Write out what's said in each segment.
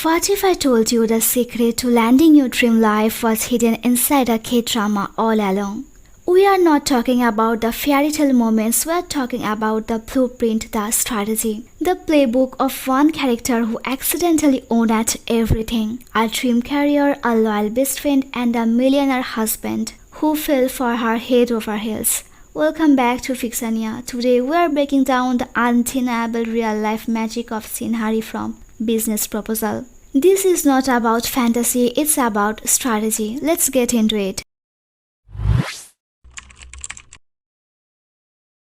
What if I told you the secret to landing your dream life was hidden inside a K-drama all along? We are not talking about the fairy tale moments, we are talking about the blueprint, the strategy, the playbook of one character who accidentally owned at everything. A dream career, a loyal best friend, and a millionaire husband who fell for her head over heels. Welcome back to Fictioniaa. Today we are breaking down the undeniable real-life magic of Shin Ha-ri from Business Proposal. This is not about fantasy, it's about strategy. Let's get into it.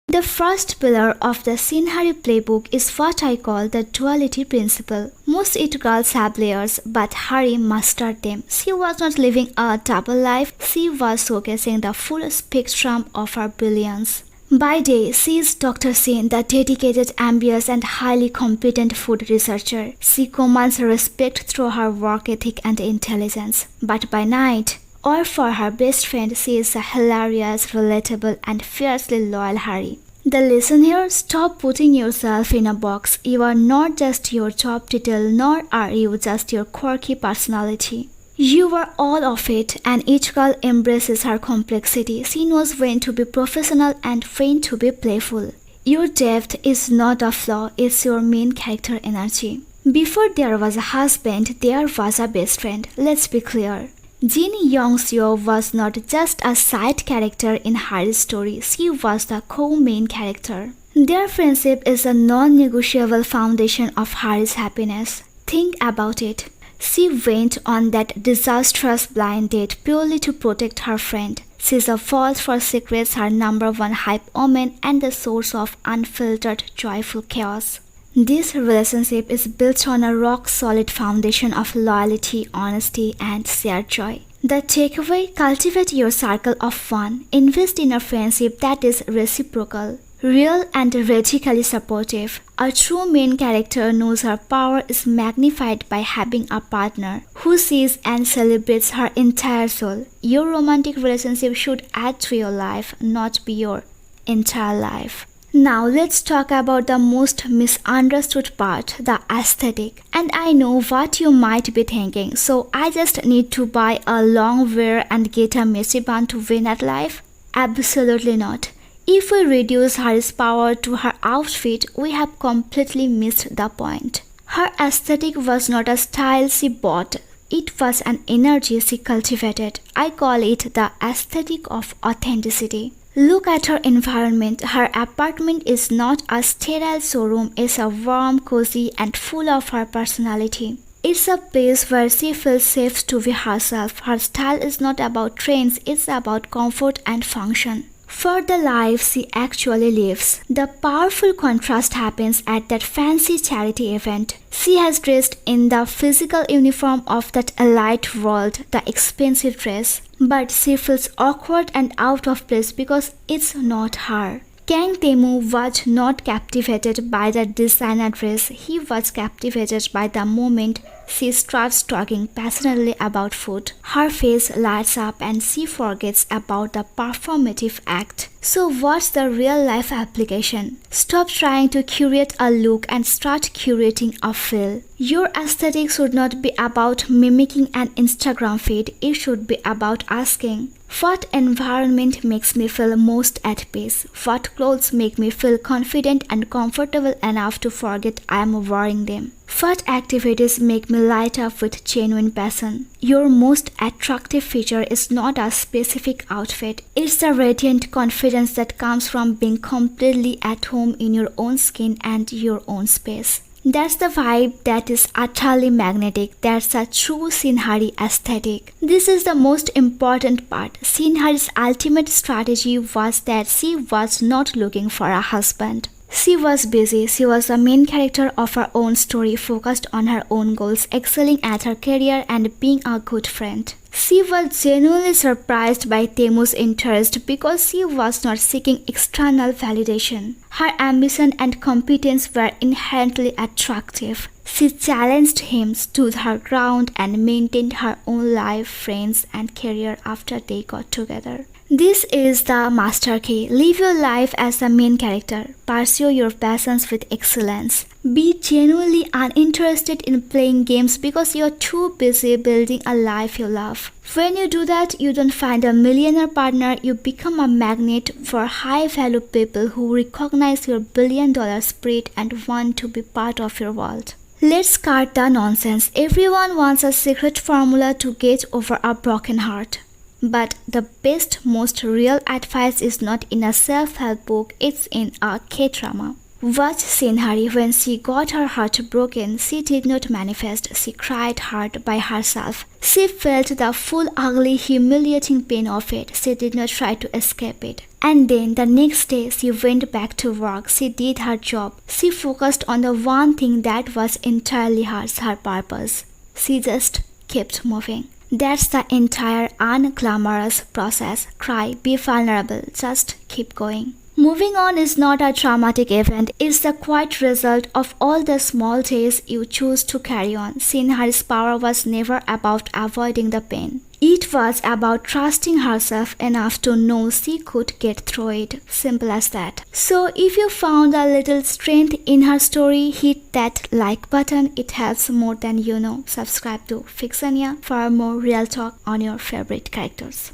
The first pillar of the Shin Ha-ri playbook is what I call the duality principle. Most it girls have layers, but Ha-ri mastered them. She was not living a double life, she was showcasing the full spectrum of her brilliance. By day, she is Dr. Shin, the dedicated, ambitious and highly competent food researcher. She commands respect through her work ethic and intelligence. But by night, or for her best friend, she is a hilarious, relatable and fiercely loyal Ha-ri. The lesson here, stop putting yourself in a box. You are not just your job title, nor are you just your quirky personality. You are all of it, and each girl embraces her complexity. She knows when to be professional and when to be playful. Your depth is not a flaw, it's your main character energy. Before there was a husband, there was a best friend. Let's be clear. Jin Young-seo was not just a side character in Ha-ri's story, she was the co-main character. Their friendship is a non-negotiable foundation of Ha-ri's happiness. Think about it. She went on that disastrous blind date purely to protect her friend. She's a vault for secrets, her number one hype woman, and the source of unfiltered, joyful chaos. This relationship is built on a rock-solid foundation of loyalty, honesty, and shared joy. The takeaway: cultivate your circle of one. Invest in a friendship that is reciprocal, real, and radically supportive. A true main character knows her power is magnified by having a partner who sees and celebrates her entire soul. Your romantic relationship should add to your life, not be your entire life. Now let's talk about the most misunderstood part, the aesthetic. And I know what you might be thinking, so I just need to buy a long wear and get a messy bun to win at life? Absolutely not. If we reduce Ha-ri's power to her outfit, we have completely missed the point. Her aesthetic was not a style she bought, it was an energy she cultivated. I call it the aesthetic of authenticity. Look at her environment. Her apartment is not a sterile showroom, it's a warm, cozy, and full of her personality. It's a place where she feels safe to be herself. Her style is not about trends, it's about comfort and function. For the life she actually lives. The powerful contrast happens at that fancy charity event. She has dressed in the physical uniform of that elite world, the expensive dress. But she feels awkward and out of place because it's not her. Kang Tae-moo was not captivated by the designer dress, he was captivated by the moment she starts talking passionately about food. Her face lights up and she forgets about the performative act. So what's the real-life application? Stop trying to curate a look and start curating a feel. Your aesthetic should not be about mimicking an Instagram feed, it should be about asking, what environment makes me feel most at peace? What clothes make me feel confident and comfortable enough to forget I am wearing them? What activities make me light up with genuine passion? Your most attractive feature is not a specific outfit. It's the radiant confidence that comes from being completely at home in your own skin and your own space. That's the vibe that is utterly magnetic. That's a true Shin Ha-ri aesthetic. This is the most important part. Shin Ha-ri's ultimate strategy was that she was not looking for a husband. She was busy. She was the main character of her own story, focused on her own goals, excelling at her career and being a good friend. She was genuinely surprised by Tae-moo's interest because she was not seeking external validation. Her ambition and competence were inherently attractive. She challenged him, stood her ground, and maintained her own life, friends, and career after they got together. This is the master key. Live your life as the main character. Pursue your passions with excellence. Be genuinely uninterested in playing games because you're too busy building a life you love. When you do that, you don't find a millionaire partner, you become a magnet for high-value people who recognize your billion-dollar spirit and want to be part of your world. Let's cut the nonsense. Everyone wants a secret formula to get over a broken heart. But the best, most real advice is not in a self-help book, it's in a K-drama. Watch Shin Ha-ri. When she got her heart broken, she did not manifest, she cried hard by herself. She felt the full ugly, humiliating pain of it. She did not try to escape it. And then the next day she went back to work. She did her job. She focused on the one thing that was entirely hers, her purpose. She just kept moving. That's the entire unglamorous process. Cry, be vulnerable, just keep going. Moving on is not a traumatic event, it's the quiet result of all the small days you choose to carry on. Shin Ha-ri's power was never about avoiding the pain. It was about trusting herself enough to know she could get through it. Simple as that. So if you found a little strength in her story, hit that like button. It helps more than you know. Subscribe to Fictioniaa for more real talk on your favorite characters.